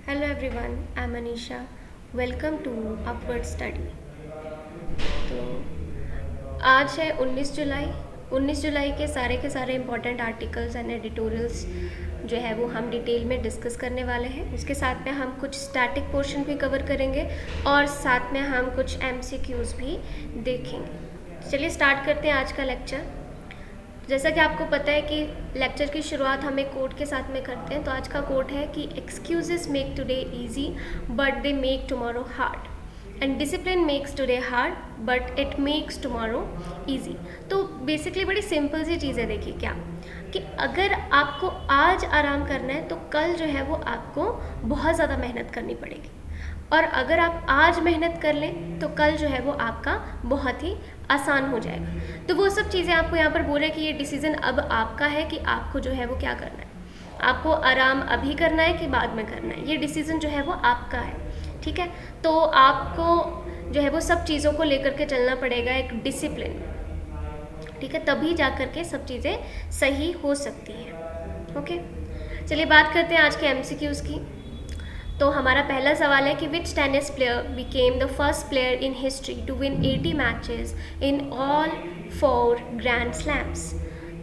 Hello everyone, I'm Anisha. Welcome to Upward Study. तो आज है 19 जुलाई। 19 जुलाई के सारे इम्पोर्टेंट आर्टिकल्स एंड एडिटोरियल्स जो है वो हम डिटेल में डिस्कस करने वाले हैं। उसके साथ में हम कुछ स्टैटिक पोर्शन भी कवर करेंगे और साथ में हम कुछ MCQs भी देखेंगे। चलिए स्टार्ट करते हैं आज का लेक्चर। जैसा कि आपको पता है कि लेक्चर की शुरुआत हम एक कोट के साथ में करते हैं, तो आज का कोट है कि excuses make today easy but they make tomorrow hard and discipline makes today hard but it makes tomorrow easy. तो बेसिकली बड़ी सिंपल सी चीज़ है। देखिए क्या कि अगर आपको आज आराम करना है तो कल जो है वो आपको बहुत ज़्यादा मेहनत करनी पड़ेगी, और अगर आप आज मेहनत कर लें तो कल जो है वो आपका बहुत ही आसान हो जाएगा। तो वो सब चीज़ें आपको यहाँ पर बोल रहे हैं कि ये डिसीज़न अब आपका है कि आपको जो है वो क्या करना है। आपको आराम अभी करना है कि बाद में करना है, ये डिसीज़न जो है वो आपका है। ठीक है, तो आपको जो है वो सब चीज़ों को लेकर के चलना पड़ेगा एक डिसिप्लिन। ठीक है, तभी जा कर के सब चीज़ें सही हो सकती हैं। ओके, चलिए बात करते हैं आज के MCQs की। तो हमारा पहला सवाल है कि which tennis player became the first player in history to win 80 matches in all 4 grand slams.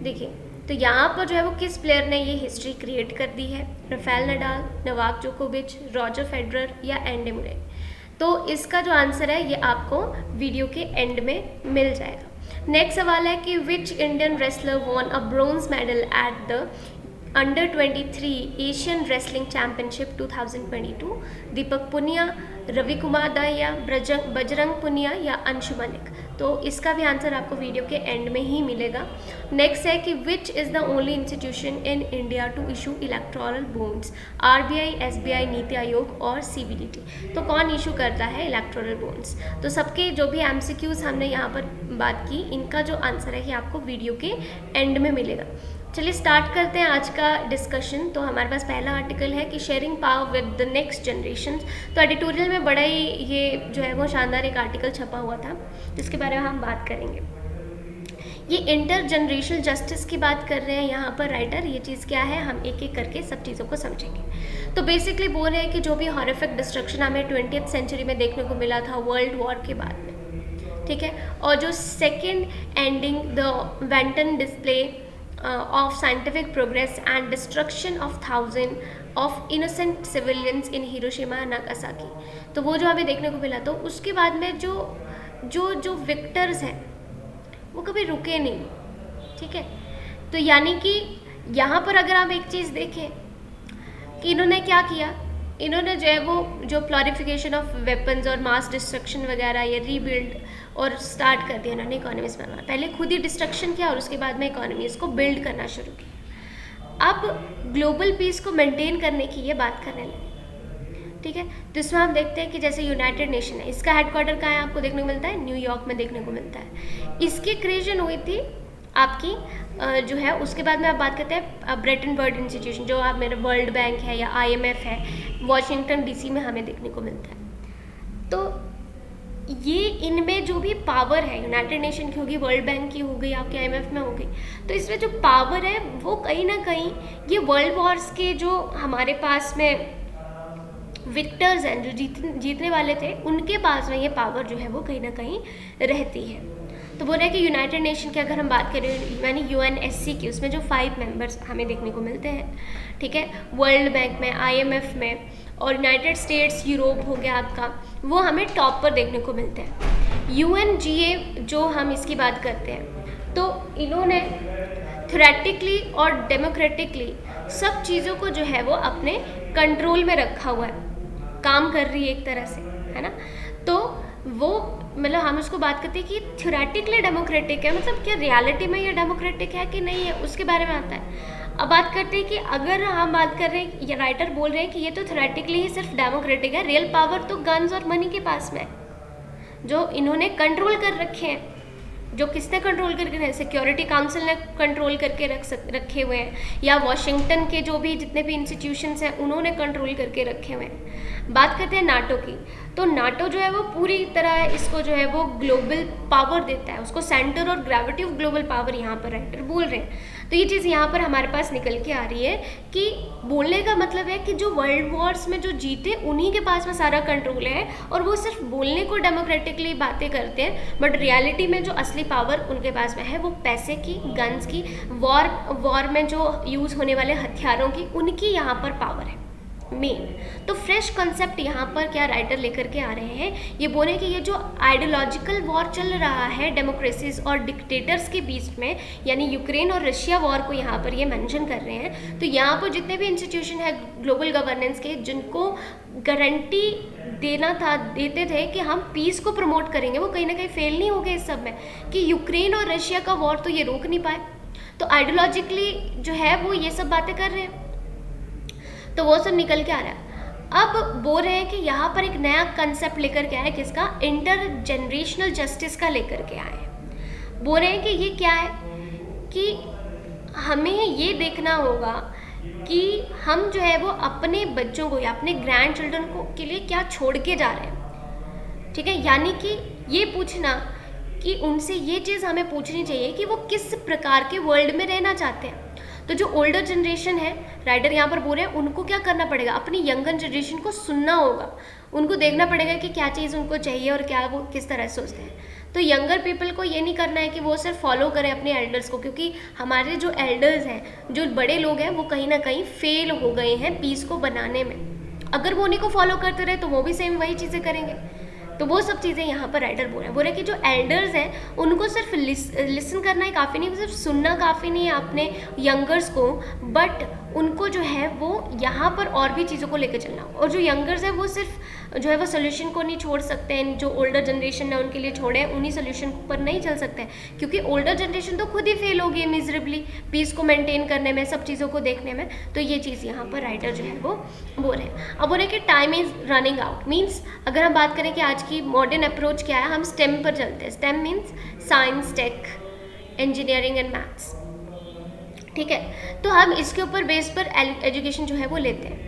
देखिए तो यहाँ पर जो है वो किस प्लेयर ने ये हिस्ट्री क्रिएट कर दी है, राफेल नडाल, नोवाक जोकोविच, रॉजर फेडरर या एंडी मुरे। तो इसका जो आंसर है ये आपको वीडियो के एंड में मिल जाएगा। नेक्स्ट सवाल है कि विच Indian wrestler von a bronze medal at the under 23 Asian wrestling championship 2022। दीपक पुनिया, रवि कुमार दाहिया, बजरंग पुनिया या अंशु मलिक। तो इसका भी आंसर आपको वीडियो के एंड में ही मिलेगा। नेक्स्ट है कि which is the only institution in India to issue electoral bonds, RBI, SBI, NITI Aayog और CBDT। तो कौन इशू करता है इलेक्टोरल बॉन्ड्स। तो सबके जो भी MCQs हमने यहाँ पर बात की, इनका जो आंसर है ये आपको वीडियो के एंड में मिलेगा। चलिए स्टार्ट करते हैं आज का डिस्कशन। तो हमारे पास पहला आर्टिकल है कि sharing power with the next generation. तो एडिटोरियल में बड़ा ही ये जो है वो शानदार एक आर्टिकल छपा हुआ था, जिसके बारे में हम बात करेंगे। ये इंटर जनरेशनल जस्टिस की बात कर रहे हैं यहाँ पर राइटर। ये चीज़ क्या है हम एक एक करके सब चीज़ों को समझेंगे। तो बेसिकली बोल रहे हैं कि जो भी हॉरिफिक डिस्ट्रक्शन हमें 20th सेंचुरी में देखने को मिला था वर्ल्ड वॉर के बाद में, ठीक है, और जो second ending the wanton display of scientific progress and destruction of thousands of innocent civilians in Hiroshima and Nagasaki। तो वो जो हमें देखने को मिला, तो उसके बाद में जो जो जो विक्टर्स हैं वो कभी रुके नहीं। ठीक है, तो यानी कि यहाँ पर अगर आप एक चीज़ देखें कि इन्होंने क्या किया, इन्होंने जो है वो जो प्लोरिफिकेशन ऑफ वेपन्स और मास डिस्ट्रक्शन वगैरह ये रीबिल्ड और स्टार्ट कर दिया इन्होंने इकोनॉमीज बनाना। पहले खुद ही डिस्ट्रक्शन किया और उसके बाद में इकोनॉमीज को बिल्ड करना शुरू किया। अब ग्लोबल पीस को मेंटेन करने की ये बात करने लगे। ठीक है, तो इसमें हम देखते हैं कि जैसे यूनाइटेड नेशन है, इसका हेडक्वार्टर कहाँ है आपको देखने को मिलता है, न्यूयॉर्क में देखने को मिलता है। इसकी क्रिएशन हुई थी आपकी जो है, उसके बाद में आप बात करते हैं ब्रेटन वर्ल्ड इंस्टीट्यूशन, जो आप मेरे वर्ल्ड बैंक है या IMF है, वॉशिंगटन DC में हमें देखने को मिलता है। तो ये इनमें जो भी पावर है यूनाइटेड नेशन की होगी, वर्ल्ड बैंक की हो गई, आपके IMF में हो गई, तो इसमें जो पावर है वो कहीं ना कहीं ये वर्ल्ड वॉर्स के जो हमारे पास में विक्टर्स हैं, जो जीतने वाले थे, उनके पास में ये पावर जो है वो कहीं ना कहीं रहती है। तो बोल रहे हैं कि यूनाइटेड नेशन की अगर हम बात करें यानी UNSC की, उसमें जो 5 मेंबर्स हमें देखने को मिलते हैं, ठीक है, वर्ल्ड बैंक में, IMF में और यूनाइटेड स्टेट्स, यूरोप हो गया आपका, वो हमें टॉप पर देखने को मिलते हैं। UNGA जो हम इसकी बात करते हैं, तो इन्होंने थ्योरेटिकली और डेमोक्रेटिकली सब चीज़ों को जो है वो अपने कंट्रोल में रखा हुआ है, काम कर रही है एक तरह से, है ना। तो वो मतलब हम उसको बात करते हैं कि थ्योरेटिकली डेमोक्रेटिक है, मतलब क्या रियलिटी में ये डेमोक्रेटिक है कि नहीं है, उसके बारे में आता है। अब बात करते हैं कि अगर हम बात कर रहे हैं, ये राइटर बोल रहे हैं कि ये तो थ्योरेटिकली ही सिर्फ डेमोक्रेटिक है, रियल पावर तो गन्स और मनी के पास में है, जो इन्होंने कंट्रोल कर रखे हैं। जो किसने कंट्रोल करके रखे, सिक्योरिटी काउंसिल ने कंट्रोल करके रखे हुए हैं, या वॉशिंगटन के जो भी जितने भी इंस्टीट्यूशंस हैं उन्होंने कंट्रोल करके रखे हुए हैं। बात करते हैं नाटो की, तो नाटो जो है वो पूरी तरह इसको जो है वो ग्लोबल पावर देता है, उसको सेंटर और ग्रेविटी ऑफ ग्लोबल पावर यहाँ पर राइटर बोल रहे हैं। तो ये चीज़ यहाँ पर हमारे पास निकल के आ रही है कि बोलने का मतलब है कि जो वर्ल्ड वॉर्स में जो जीते उन्हीं के पास में सारा कंट्रोल है, और वो सिर्फ बोलने को डेमोक्रेटिकली बातें करते हैं, बट रियलिटी में जो असली पावर उनके पास में है वो पैसे की, गन्स की, वॉर में जो यूज़ होने वाले हथियारों की, उनकी यहाँ पर पावर है मेन। तो फ्रेश कॉन्सेप्ट यहाँ पर क्या राइटर लेकर के आ रहे हैं, ये बोले कि ये जो आइडियोलॉजिकल वॉर चल रहा है डेमोक्रेसीज और डिक्टेटर्स के बीच में, यानी यूक्रेन और रशिया वॉर को यहाँ पर ये मेंशन कर रहे हैं। तो यहाँ पर जितने भी इंस्टीट्यूशन है ग्लोबल गवर्नेंस के, जिनको गारंटी देते थे कि हम पीस को प्रमोट करेंगे, वो कहीं ना कहीं फेल नहीं हो गए इस सब में, कि यूक्रेन और रशिया का वॉर तो ये रोक नहीं पाए। तो आइडियोलॉजिकली जो है वो ये सब बातें कर रहे हैं, तो वो सब निकल के आ रहा है। अब बोल रहे हैं कि यहाँ पर एक नया कंसेप्ट लेकर के आए, किसका, इंटर जनरेशनल जस्टिस का लेकर के आए। बोल रहे हैं कि ये क्या है, कि हमें ये देखना होगा कि हम जो है वो अपने बच्चों को या अपने ग्रैंड चिल्ड्रन को के लिए क्या छोड़ के जा रहे हैं। ठीक है, यानी कि ये पूछना कि उनसे ये चीज़ हमें पूछनी चाहिए कि वो किस प्रकार के वर्ल्ड में रहना चाहते हैं। तो जो ओल्डर जनरेशन है, राइटर यहाँ पर बोल रहे हैं, उनको क्या करना पड़ेगा, अपनी यंगर जनरेशन को सुनना होगा, उनको देखना पड़ेगा कि क्या चीज़ उनको चाहिए और क्या वो किस तरह से सोचते हैं। तो यंगर पीपल को ये नहीं करना है कि वो सिर्फ फॉलो करें अपने एल्डर्स को, क्योंकि हमारे जो एल्डर्स हैं, जो बड़े लोग हैं, वो कहीं ना कहीं फेल हो गए हैं पीस को बनाने में। अगर वो उन्हीं को फॉलो करते रहे तो वो भी सेम वही चीज़ें करेंगे। तो वो सब चीज़ें यहाँ पर राइटर बोल रहे हैं कि जो एल्डर्स हैं उनको सिर्फ लिसन करना ही काफ़ी नहीं, सिर्फ सुनना काफ़ी नहीं है अपने यंगर्स को, बट उनको जो है वो यहाँ पर और भी चीज़ों को लेकर चलना। और जो यंगर्स है वो सिर्फ जो है वो सोल्यूशन को नहीं छोड़ सकते हैं, जो ओल्डर जनरेशन है उनके लिए छोड़े, उन्हीं सोल्यूशन पर नहीं चल सकते हैं, क्योंकि ओल्डर जनरेशन तो खुद ही फेल हो गई मिजरेबली पीस को मेंटेन करने में, सब चीज़ों को देखने में। तो ये चीज़ यहाँ पर राइटर जो है वो बोल रहे हैं। अब बोल रहे हैं कि time is running out, means अगर हम बात करें कि आज की मॉडर्न अप्रोच क्या है, हम स्टेम पर चलते हैं। STEM means science, tech, engineering and maths. ठीक है, तो हम इसके ऊपर बेस पर एजुकेशन जो है वो लेते हैं।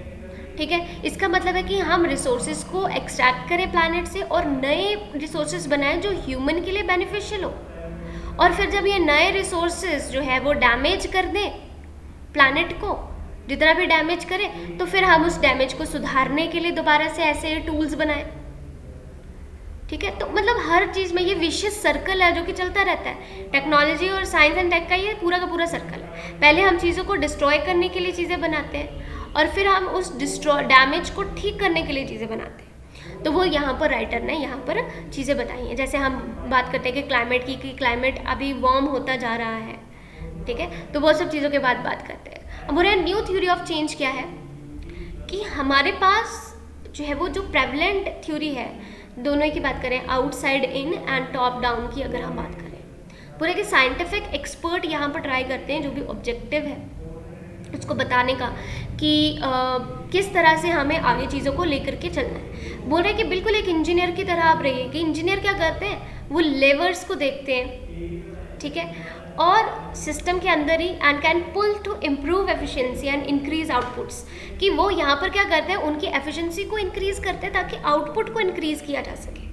ठीक है, इसका मतलब है कि हम रिसोर्सेज को एक्सट्रैक्ट करें प्लैनेट से और नए रिसोर्सेज बनाएं जो ह्यूमन के लिए बेनिफिशियल हो। और फिर जब ये नए रिसोर्सेज जो है वो डैमेज कर दें प्लैनेट को, जितना भी डैमेज करें, तो फिर हम उस डैमेज को सुधारने के लिए दोबारा से ऐसे टूल्स बनाएं। ठीक है, तो मतलब हर चीज़ में ये विशियस सर्कल है जो कि चलता रहता है। टेक्नोलॉजी और साइंस एंड टेक का ये पूरा का पूरा सर्कल है। पहले हम चीज़ों को डिस्ट्रॉय करने के लिए चीज़ें बनाते हैं और फिर हम उस डैमेज को ठीक करने के लिए चीज़ें बनाते हैं। तो वो यहाँ पर राइटर ने यहाँ पर चीज़ें बताई हैं। जैसे हम बात करते हैं कि क्लाइमेट की, कि क्लाइमेट अभी वार्म होता जा रहा है। ठीक है, तो वो सब चीज़ों के बाद बात करते हैं। अब न्यू थ्योरी ऑफ चेंज क्या है, कि हमारे पास जो है वो जो प्रेवलेंट थ्योरी है, दोनों की बात करें, outside in and top down की अगर हम बात करें, पूरे के साइंटिफिक एक्सपर्ट यहाँ पर ट्राई करते हैं जो भी ऑब्जेक्टिव है उसको बताने का कि किस तरह से हमें आगे चीज़ों को लेकर के चलना है। बोल रहे हैं कि बिल्कुल एक इंजीनियर की तरह आप रहिए, कि इंजीनियर क्या करते हैं, वो लेवर्स को देखते हैं। ठीक है, और सिस्टम के अंदर ही and can pull to improve efficiency and increase outputs, कि वो यहाँ पर क्या करते हैं, उनकी एफिशिएंसी को इंक्रीज करते हैं ताकि आउटपुट को इंक्रीज किया जा सके।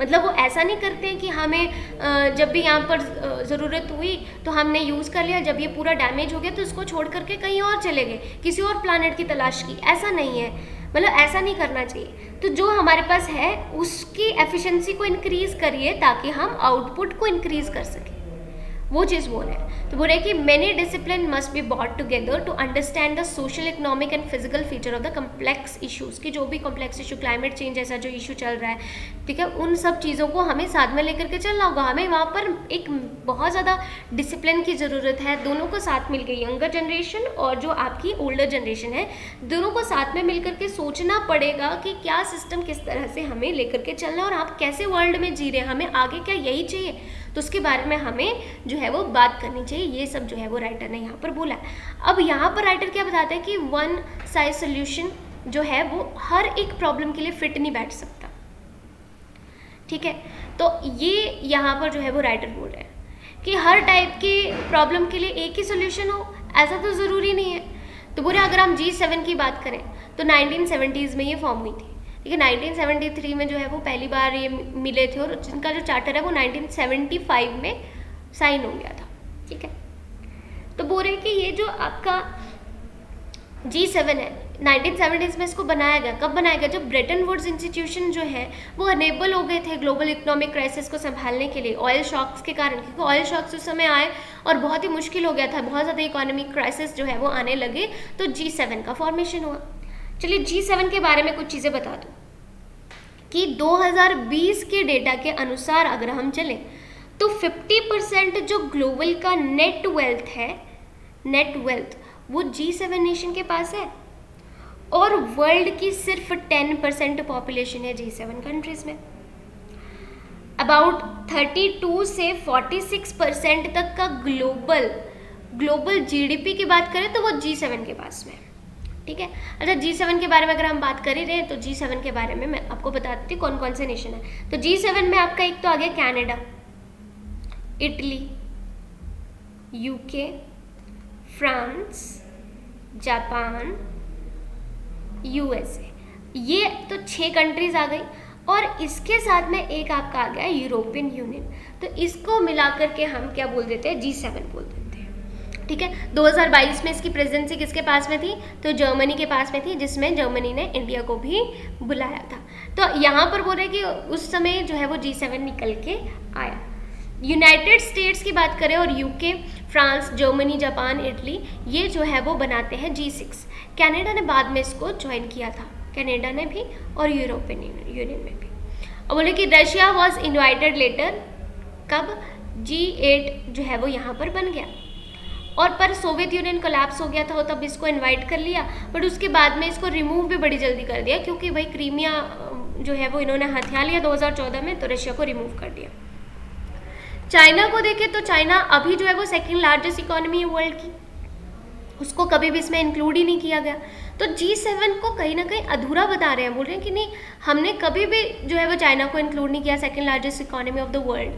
मतलब वो ऐसा नहीं करते हैं कि हमें जब भी यहाँ पर ज़रूरत हुई तो हमने यूज़ कर लिया, जब ये पूरा डैमेज हो गया तो उसको छोड़ करके कहीं और चले गए, किसी और प्लैनेट की तलाश की। ऐसा नहीं है, मतलब ऐसा नहीं करना चाहिए। तो जो हमारे पास है उसकी एफिशिएंसी को इंक्रीज़ करिए ताकि हम आउटपुट को इंक्रीज़ कर सकें, वो चीज़ बोल रहे हैं। तो बोल रहे हैं कि many discipline must be bought together to understand the social, economic and physical feature of the complex issues, की जो भी कम्प्लेक्स इशू, क्लाइमेट चेंज जैसा जो इशू चल रहा है, ठीक है, उन सब चीज़ों को हमें साथ में लेकर के चलना होगा। हमें वहाँ पर एक बहुत ज़्यादा डिसिप्लिन की ज़रूरत है। दोनों को साथ मिल गई, यंगर जनरेशन और जो आपकी ओल्डर जनरेशन है, दोनों को साथ में मिल करके सोचना पड़ेगा कि क्या सिस्टम किस तरह से हमें लेकर के चलना है और आप कैसे वर्ल्ड में जी रहे हैं, हमें आगे क्या यही चाहिए, तो उसके बारे में हमें जो है वो बात करनी चाहिए। ये सब जो है वो राइटर ने यहाँ पर बोला है। अब यहाँ पर राइटर क्या बताते हैं कि वन साइज सोल्यूशन जो है वो हर एक प्रॉब्लम के लिए फिट नहीं बैठ सकता। ठीक है, तो ये यहाँ पर जो है वो राइटर बोल रहे हैं कि हर टाइप की प्रॉब्लम के लिए एक ही सोल्यूशन हो, ऐसा तो ज़रूरी नहीं है। तो बोले अगर हम G7 की बात करें तो 1970s में ये फॉर्म हुई थी। ठीक है, 1973 में जो है वो पहली बार ये मिले थे और जिनका जो चार्टर है वो 1975 में साइन हो गया था। ठीक है, तो बोल रहे हैं कि ये जो आपका G7 है, 1970s में इसको बनाया गया। कब बनाया गया? जब ब्रेटन वुड्स इंस्टीट्यूशन जो है वो अनेबल हो गए थे ग्लोबल इकोनॉमिक क्राइसिस को संभालने के लिए ऑयल शॉक्स के कारण, क्योंकि ऑयल शॉक्स उस समय आए और बहुत ही मुश्किल हो गया था, बहुत ज़्यादा इकोनॉमिक क्राइसिस जो है वो आने लगे, तो G7 का फॉर्मेशन हुआ। चलिए G7 के बारे में कुछ चीज़ें बता दूँ कि 2020 के डेटा के अनुसार अगर हम चलें तो 50% जो ग्लोबल का नेट वेल्थ है, नेट वेल्थ वो G7 नेशन के पास है, और वर्ल्ड की सिर्फ 10% पॉपुलेशन है G7 कंट्रीज में। अबाउट 32 से 46% तक का ग्लोबल जीडीपी की बात करें तो वो G7 के पास में, ठीक है। अच्छा, G7 के बारे में अगर हम बात कर ही रहे हैं तो G7 के बारे में मैं आपको बताती हूँ कौन कौन से नेशन है। तो G7 में आपका एक तो आ गया Canada, Italy, UK, France, Japan, USA, ये तो 6 कंट्रीज आ गई, और इसके साथ में एक आपका आ गया यूरोपियन यूनियन। तो इसको मिलाकर के हम क्या बोल देते हैं? G7 बोल देते हैं, ठीक है। 2022 में इसकी प्रेसिडेंसी किसके पास में थी? तो जर्मनी के पास में थी, जिसमें जर्मनी ने इंडिया को भी बुलाया था। तो यहाँ पर बोल रहे हैं कि उस समय जो है वो G7 निकल के आया। यूनाइटेड स्टेट्स की बात करें और UK, France, Germany, Japan, Italy, ये जो है वो बनाते हैं G6। कनाडा ने बाद में इसको ज्वाइन किया था, कनाडा ने भी और यूरोपियन यूनियन में भी। और बोले कि रशिया वॉज इन्वाइटेड लेटर, कब? G8 जो है वो यहाँ पर बन गया, और पर सोवियत यूनियन कोलैप्स हो गया था, तब इसको इनवाइट कर लिया, बट उसके बाद में इसको रिमूव भी बड़ी जल्दी कर दिया, क्योंकि भाई क्रीमिया जो है वो इन्होंने हथिया लिया 2014 में, तो रशिया को रिमूव कर दिया। चाइना को देखें तो चाइना अभी जो है वो सेकंड लार्जेस्ट इकोनॉमी है वर्ल्ड की, उसको कभी भी इसमें इंक्लूड ही नहीं किया गया। तो G7 को कहीं ना कहीं अधूरा बता रहे हैं, बोल रहे हैं कि नहीं, हमने कभी भी जो है वो चाइना को इंक्लूड नहीं किया second largest economy of the world.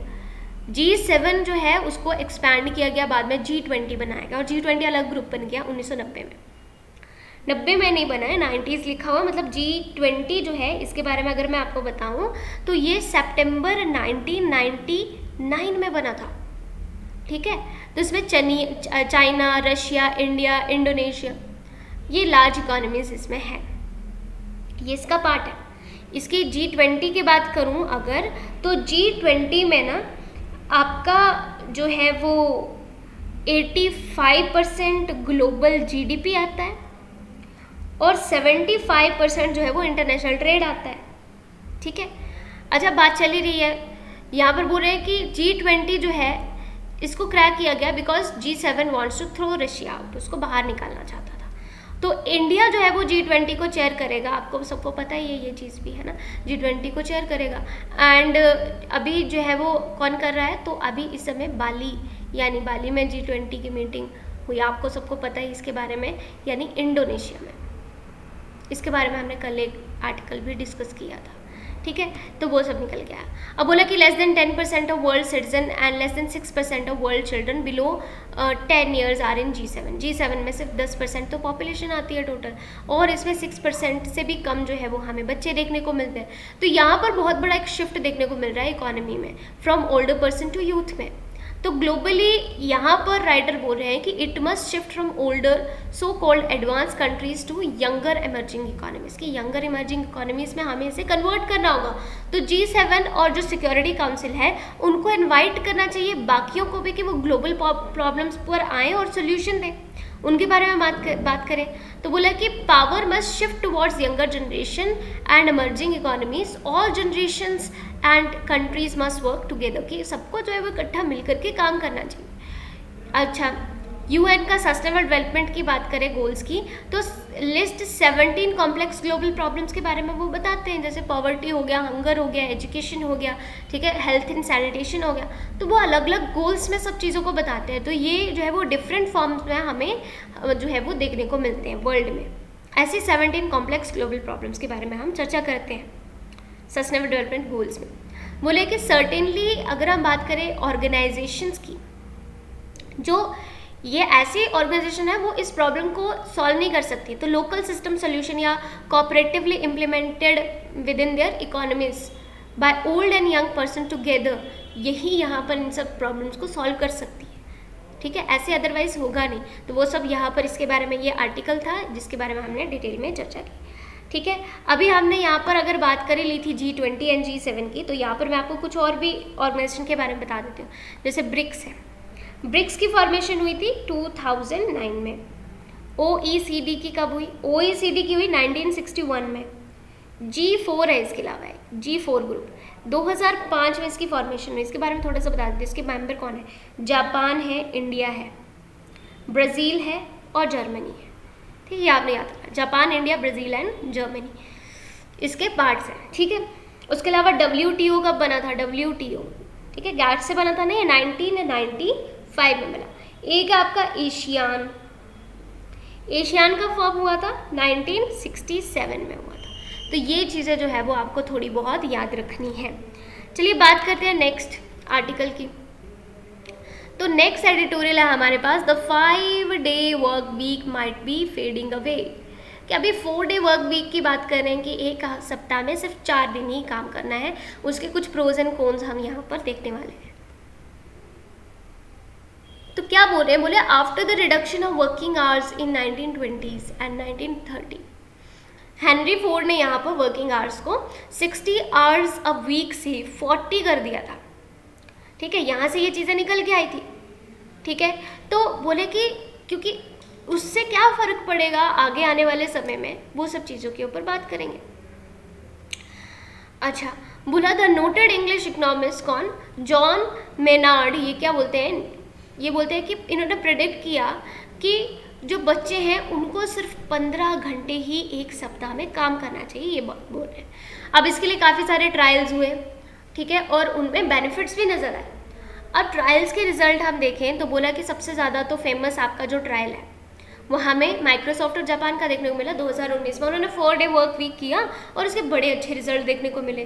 G7 जो है उसको एक्सपैंड किया गया, बाद में G20 बनाया गया, और G20 अलग ग्रुप बन गया 1990 में। 90 में नहीं बना है, 90s लिखा हुआ, मतलब G20 जो है इसके बारे में अगर मैं आपको बताऊं तो ये सितंबर 1999 में बना था, ठीक है। तो इसमें चाइना, रशिया, इंडिया, इंडोनेशिया, ये लार्ज इकोनॉमीज इसमें है, ये इसका पार्ट है। इसकी G20 की बात करूं अगर, तो G20 में ना आपका जो है वो 85% ग्लोबल जीडीपी आता है, और 75% जो है वो इंटरनेशनल ट्रेड आता है, ठीक है। अच्छा, बात चली रही है, यहाँ पर बोल रहे हैं कि G20 जो है इसको क्रैक किया गया because G7 wants to throw Russia out, उसको बाहर निकालना चाहता था। तो इंडिया जो है वो G20 को चेयर करेगा, आपको सबको पता ही है, ये चीज़ भी है ना, G20 को चेयर करेगा। एंड अभी जो है वो कौन कर रहा है? तो अभी इस समय बाली, यानी बाली में G20 की मीटिंग हुई, आपको सबको पता है इसके बारे में, यानी इंडोनेशिया में। इसके बारे में हमने कल एक आर्टिकल भी डिस्कस किया था, ठीक है। तो वो सब निकल गया। अब बोला कि less than 10% of world citizen and less than 6% of world children below 10 years are in G7। G7 में सिर्फ 10% तो पॉपुलेशन आती है टोटल, और इसमें 6% से भी कम जो है वो हमें बच्चे देखने को मिलते हैं। तो यहाँ पर बहुत बड़ा एक शिफ्ट देखने को मिल रहा है इकोनॉमी में, from older person to youth में। तो ग्लोबली यहाँ पर राइटर बोल रहे हैं कि it must shift from older so called advance countries to younger emerging economies, की यंगर इमर्जिंग इकोनॉमीज में हमें इसे कन्वर्ट करना होगा। तो G7 और जो सिक्योरिटी काउंसिल है उनको इनवाइट करना चाहिए बाकियों को भी, कि वो ग्लोबल प्रॉब्लम्स पर आएँ और सोल्यूशन दें। उनके बारे में बात करें तो बोला कि power must shift towards younger generation and emerging economies, all generations and countries must work together, कि सबको जो है वो इकट्ठा मिलकर के काम करना चाहिए। अच्छा, UN का सस्टेनेबल डेवलपमेंट की बात करें गोल्स की, तो लिस्ट 17 कॉम्प्लेक्स ग्लोबल प्रॉब्लम्स के बारे में वो बताते हैं, जैसे पॉवर्टी हो गया, हंगर हो गया, एजुकेशन हो गया, ठीक है, हेल्थ एंड सैनिटेशन हो गया। तो वो अलग अलग गोल्स में सब चीज़ों को बताते हैं। तो ये जो है वो डिफरेंट फॉर्म्स में हमें जो है वो देखने को मिलते हैं वर्ल्ड में। ऐसे 17 कॉम्प्लेक्स ग्लोबल प्रॉब्लम्स के बारे में हम चर्चा करते हैं सस्टेनेबल डेवलपमेंट गोल्स में। बोले कि सर्टेनली अगर हम बात करें ऑर्गेनाइजेशंस की, जो ये ऐसी ऑर्गेनाइजेशन है वो इस प्रॉब्लम को सॉल्व नहीं कर सकती, तो लोकल सिस्टम सोल्यूशन या cooperatively implemented within their economies by old and young person together, यही यहाँ पर इन सब प्रॉब्लम्स को सॉल्व कर सकती है, ठीक है, ऐसे अदरवाइज होगा नहीं। तो वो सब यहाँ पर इसके बारे में ये आर्टिकल था जिसके बारे में हमने डिटेल में चर्चा की। ठीक है, अभी हमने यहाँ पर अगर बात करी ली थी G20 एंड G7 की, तो यहाँ पर मैं आपको कुछ और भी ऑर्गेनाइजेशन के बारे में बता देती हूँ। जैसे ब्रिक्स है, ब्रिक्स की फॉर्मेशन हुई थी 2009 में। OECD की कब हुई? OECD की हुई 1961 में। G4 है इसके अलावा, है G4 ग्रुप, 2005 में इसकी फॉर्मेशन हुई। इसके बारे में थोड़ा सा बता देते, इसके मेंबर कौन है? जापान है, इंडिया है, ब्राज़ील है और जर्मनी है। ठीक है, याद नहीं आता, Japan, India, Brazil and Germany इसके पार्ट्स हैं। ठीक है, उसके अलावा WTO कब बना था? WTO, ठीक है, गैट से बना था नहीं, 1995 में बना। एक आपका एशियान, एशियान का फॉर्म हुआ था 1967 में हुआ था। तो ये चीज़ें जो है वो आपको थोड़ी बहुत याद रखनी है। चलिए बात करते हैं नेक्स्ट आर्टिकल की। तो नेक्स्ट एडिटोरियल है हमारे पास, the 5-day work week might be fading away. कि अभी 4-day वर्क वीक की बात कर रहे हैं कि एक सप्ताह में सिर्फ 4 दिन ही काम करना है। उसके कुछ प्रोज एंड कॉन्स हम यहाँ पर देखने वाले हैं। तो क्या बोल रहे हैं? बोले after the reduction of working hours in 1920s and 1930, Henry Ford ने यहाँ पर वर्किंग आवर्स को 60 आवर्स अ वीक से 40 कर दिया था। ठीक है, यहाँ से ये चीज़ें निकल के आई थी। ठीक है, तो बोले कि क्योंकि उससे क्या फ़र्क पड़ेगा आगे आने वाले समय में, वो सब चीज़ों के ऊपर बात करेंगे। अच्छा, बोला द नोटेड इंग्लिश इकोनॉमिस्ट कौन? John Maynard. ये क्या बोलते हैं? ये बोलते हैं कि इन्होंने प्रेडिक्ट किया कि जो बच्चे हैं उनको सिर्फ 15 घंटे ही एक सप्ताह में काम करना चाहिए, ये बोल रहे हैं। अब इसके लिए काफ़ी सारे ट्रायल्स हुए, ठीक है, और उनमें बेनिफिट्स भी नज़र आए। अब ट्रायल्स के रिजल्ट हम देखें तो बोला कि सबसे ज़्यादा तो फेमस आपका जो ट्रायल है वो हमें माइक्रोसॉफ्ट और जापान का देखने को मिला 2019 में। उन्होंने 4-day वर्क वीक किया और उसके बड़े अच्छे रिजल्ट देखने को मिले।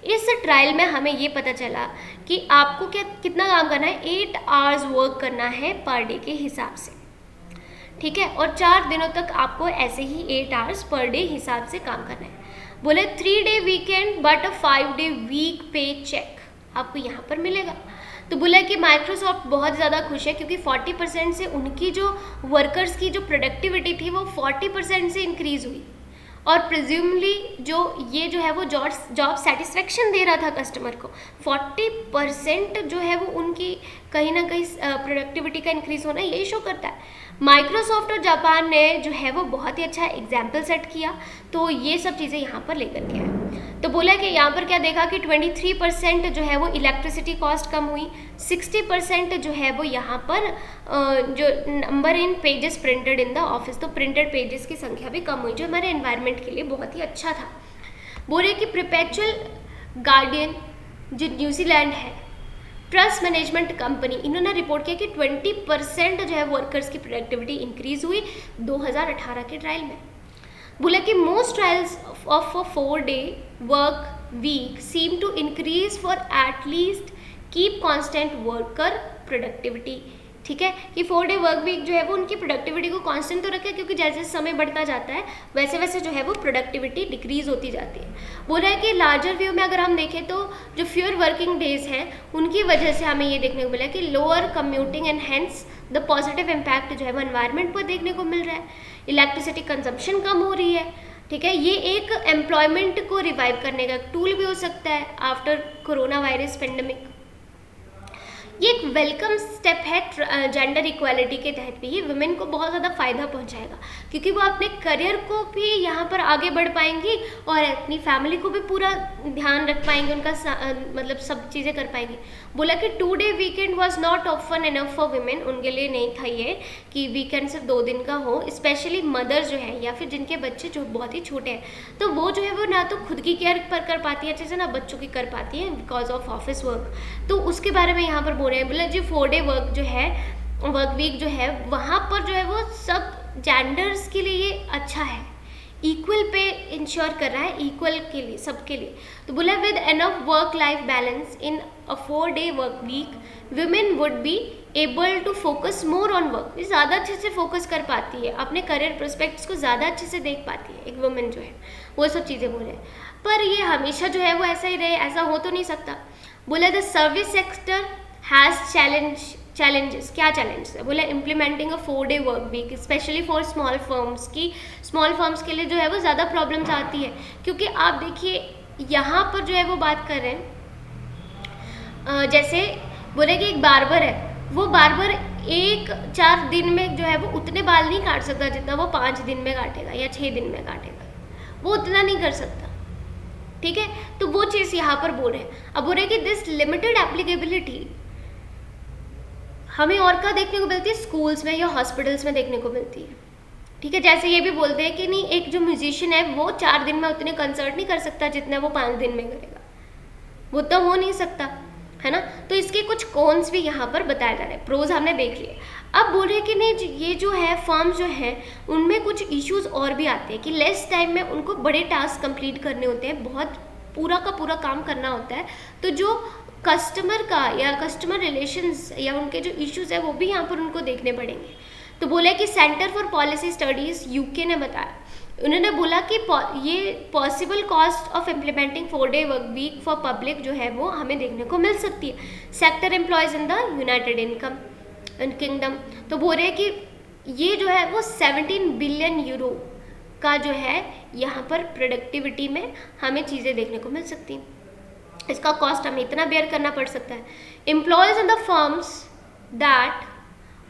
इस ट्रायल में हमें ये पता चला कि आपको कितना काम करना है, 8 आवर्स वर्क करना है पर डे के हिसाब से। ठीक है, और 4 दिनों तक आपको ऐसे ही 8 आवर्स पर डे हिसाब से काम करना है। बोले 3-day weekend but a 5-day week paycheck आपको यहाँ पर मिलेगा। तो बोला कि माइक्रोसॉफ्ट बहुत ज़्यादा खुश है क्योंकि 40% से उनकी जो वर्कर्स की जो प्रोडक्टिविटी थी वो 40% से इंक्रीज़ हुई, और प्रिज्यूमली जो है वो जॉब सेटिस्फेक्शन दे रहा था कस्टमर को। 40% जो है वो उनकी कहीं ना कहीं प्रोडक्टिविटी का इंक्रीज़ होना यही शो करता है। माइक्रोसॉफ्ट और जापान ने जो है वो बहुत ही अच्छा एग्जाम्पल सेट किया, तो ये सब चीज़ें यहाँ पर लेकर के आए। तो बोला कि यहाँ पर क्या देखा कि 23% जो है वो इलेक्ट्रिसिटी कॉस्ट कम हुई, 60% जो है वो यहाँ पर जो number in pages printed in the office, तो प्रिंटेड पेजेस की संख्या भी कम हुई, जो हमारे एनवायरनमेंट के लिए बहुत ही अच्छा था। बोले कि परपेचुअल गार्डियन जो न्यूजीलैंड है ट्रस्ट मैनेजमेंट कंपनी, इन्होंने रिपोर्ट किया कि 20% जो है वर्कर्स की प्रोडक्टिविटी इंक्रीज हुई 2018 के ट्रायल में। बोला कि most trials of a 4-day work week seem to increase for at least keep constant worker productivity. ठीक है, कि 4-day वर्क वीक जो है वो उनकी प्रोडक्टिविटी को कांस्टेंट तो रखे, क्योंकि जैसे जैसे समय बढ़ता जाता है वैसे वैसे जो है वो प्रोडक्टिविटी डिक्रीज होती जाती है। बोला है कि लार्जर व्यू में अगर हम देखें तो जो फ्यूअर वर्किंग डेज हैं उनकी वजह से हमें ये देखने को मिला कि lower commuting and hence the positive impact जो है वो एनवायरनमेंट पर देखने को मिल रहा है। इलेक्ट्रिसिटी कंजम्पशन कम हो रही है। ठीक है, ये एक एम्प्लॉयमेंट को रिवाइव करने का टूल भी हो सकता है आफ्टर कोरोना वायरस पेंडेमिक। ये एक वेलकम स्टेप है जेंडर इक्वालिटी के तहत भी। ये वुमेन को बहुत ज़्यादा फ़ायदा पहुंचाएगा क्योंकि वो अपने करियर को भी यहाँ पर आगे बढ़ पाएंगी और अपनी फैमिली को भी पूरा ध्यान रख पाएंगे, उनका मतलब सब चीज़ें कर पाएंगी। बोला कि 2-day weekend was not often enough for women, उनके लिए नहीं था ये कि वीकेंड सिर्फ 2 दिन का हो। स्पेशली मदर जो है या फिर जिनके बच्चे जो बहुत ही छोटे हैं, तो वो जो है वो ना तो खुद की केयर पर कर पाती है अच्छे से, ना बच्चों की कर पाती है बिकॉज ऑफ ऑफिस वर्क। तो उसके बारे में यहाँ पर बोल रहे हैं, बोला जो 4-day वर्क जो है वर्क वीक जो है वहाँ पर जो है वो सब जेंडर्स के लिए अच्छा है, इक्वल पे इंश्योर कर रहा है, इक्वल के लिए, सबके लिए। तो बोला with enough work life balance in a 4-day work week women would be able to focus more on work. ये ज़्यादा अच्छे से फोकस कर पाती है, अपने करियर प्रोस्पेक्ट्स को ज़्यादा अच्छे से देख पाती है एक वुमेन जो है, वो सब चीज़ें बोले। पर ये हमेशा जो है वो ऐसा ही रहे, ऐसा हो तो नहीं सकता। बोला the service sector has challenges. क्या चैलेंजेस है? बोला implementing a 4 day work week specially for small firms की। स्मॉल फर्म्स के लिए जो है वो ज़्यादा प्रॉब्लम्स आती है, क्योंकि आप देखिए यहाँ पर जो है वो बात कर रहे हैं जैसे बोले कि एक बार्बर है, वो बार्बर 4 दिन में जो है वो उतने बाल नहीं काट सकता जितना वो 5 दिन में काटेगा या 6 दिन में काटेगा, वो उतना नहीं कर सकता। ठीक है, तो वो चीज़ यहाँ पर बोल रहे हैं। अब बोल रहे कि दिस लिमिटेड एप्लीकेबिलिटी हमें और क्या देखने को मिलती है? स्कूल्स में या हॉस्पिटल्स में देखने को मिलती है। ठीक है, जैसे ये भी बोलते हैं कि नहीं, एक जो म्यूजिशियन है वो 4 दिन में उतने कंसर्ट नहीं कर सकता जितना वो 5 दिन में करेगा, वो तो हो नहीं सकता, है ना। तो इसके कुछ कॉन्स भी यहाँ पर बताए जा रहे हैं, प्रोज हमने देख लिए। अब बोल रहे हैं कि नहीं, ये जो है फर्म्स जो है उनमें कुछ इश्यूज और भी आते हैं कि लेस टाइम में उनको बड़े टास्क कंप्लीट करने होते हैं, बहुत पूरा का पूरा काम करना होता है। तो जो कस्टमर का या कस्टमर रिलेशंस या उनके जो इश्यूज है वो भी यहाँ पर उनको देखने पड़ेंगे। तो बोला कि centre for policy studies UK ने बताया, उन्होंने बोला कि ये possible cost of implementing 4 day work week for public जो है वो हमें देखने को मिल सकती है sector employees in the United Kingdom. तो बोल रहे हैं कि ये जो है वो 17 बिलियन यूरो का जो है यहाँ पर प्रोडक्टिविटी में हमें चीज़ें देखने को मिल सकती हैं। इसका कॉस्ट हमें इतना बेयर करना पड़ सकता है। Employees in the firms that